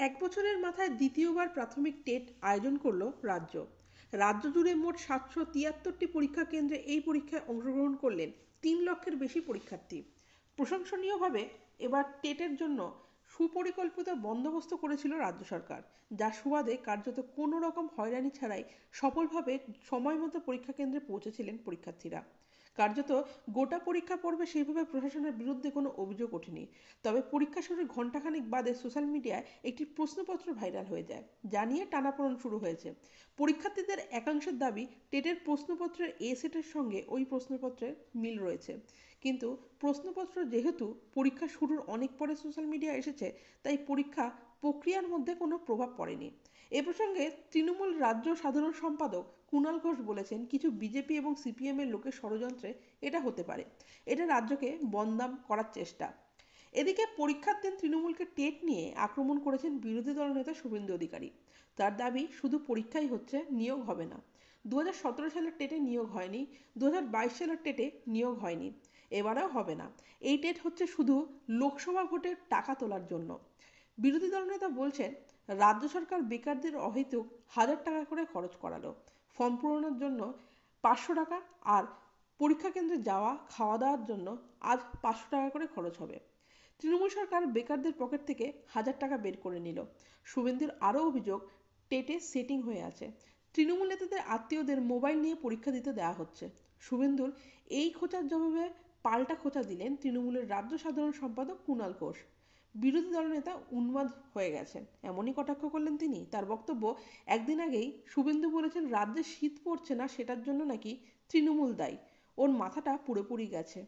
এক বছরের মাথায় দ্বিতীয়বার প্রাথমিক টেট আয়োজন করলো রাজ্য। রাজ্য জুড়ে মোট 773টি পরীক্ষা কেন্দ্রে এই পরীক্ষায় অংশগ্রহণ করলেন 3 লক্ষের বেশি পরীক্ষার্থী। প্রশংসনীয়ভাবে এবার টেটের জন্য সুপরিকল্পিত বন্দোবস্ত করেছিল রাজ্য সরকার, যার সুবাদে কার্যত কোনো রকম হয়রানি ছাড়াই সফলভাবে সময় মতো পরীক্ষা কেন্দ্রে পৌঁছেছিলেন পরীক্ষার্থীরা। কার্যত গোটা পরীক্ষা পর্বে সেইভাবে প্রশাসনের বিরুদ্ধে কোনো অভিযোগ ওঠেনি। তবে পরীক্ষা শুরুর ঘণ্টাখানেক বাদে সোশ্যাল মিডিয়ায় একটি প্রশ্নপত্র ভাইরাল হয়ে যায়, যা নিয়ে টানাপোড়েন শুরু হয়েছে। পরীক্ষার্থীদের একাংশের দাবি টেটের প্রশ্নপত্রের এ সেটের সঙ্গে ওই প্রশ্নপত্রের মিল রয়েছে, কিন্তু প্রশ্নপত্র যেহেতু পরীক্ষা শুরুর অনেক পরে সোশ্যাল মিডিয়া এসেছে, তাই পরীক্ষা প্রক্রিয়ার মধ্যে কোনো প্রভাব পড়েনি। এ প্রসঙ্গে তৃণমূল রাজ্য সাধারণ সম্পাদক কুণাল ঘোষ বলেছেন, কিছু বিজেপি এবং সিপিএম এর লোকের ষড়যন্ত্রে এটা হতে পারে। এটা রাজ্যকে বদনাম করার চেষ্টা। এদিকে পরীক্ষার দিন তৃণমূলকে টেট নিয়ে আক্রমণ করেছেন বিরোধী দলনেতা শুভেন্দু অধিকারী। তার দাবি, শুধু পরীক্ষাই হচ্ছে, নিয়োগ হবে না। 2017 সালের টেটে নিয়োগ হয়নি, 2022 সালের টেটে নিয়োগ হয়নি, এবারেও হবে না। এই টেট হচ্ছে শুধু লোকসভা ভোটের টাকা তোলার জন্য। বিরোধী দলনেতা বলছেন, রাজ্য সরকার বেকারদের অহেতুক 1000 টাকা করে খরচ করালো। ফর্ম পূরণের জন্য 500 টাকা, আর পরীক্ষা কেন্দ্রে যাওয়া খাওয়া দাওয়ার জন্য আজ 500 টাকা করে খরচ হবে। তৃণমূল সরকার বেকারদের পকেট থেকে 1000 টাকা বের করে নিল। শুভেন্দুর আরও অভিযোগ, টেটে সেটিং হয়ে আছে। তৃণমূল নেতাদের আত্মীয়দের মোবাইল নিয়ে পরীক্ষা দিতে দেওয়া হচ্ছে। শুভেন্দুর এই খোঁচার জবাবে পাল্টা খোঁচা দিলেন তৃণমূলের রাজ্য সাধারণ সম্পাদক কুণাল ঘোষ। বিরোধী দলনেতা উন্মাদ হয়ে গেছেন, এমনই কটাক্ষ করলেন তিনি। তার বক্তব্য, একদিন আগেই শুভেন্দু বলেছেন রাজ্যে শীত পড়ছে না, সেটার জন্য নাকি তৃণমূল দায়ী। ওর মাথাটা পুরোপুরি গেছে।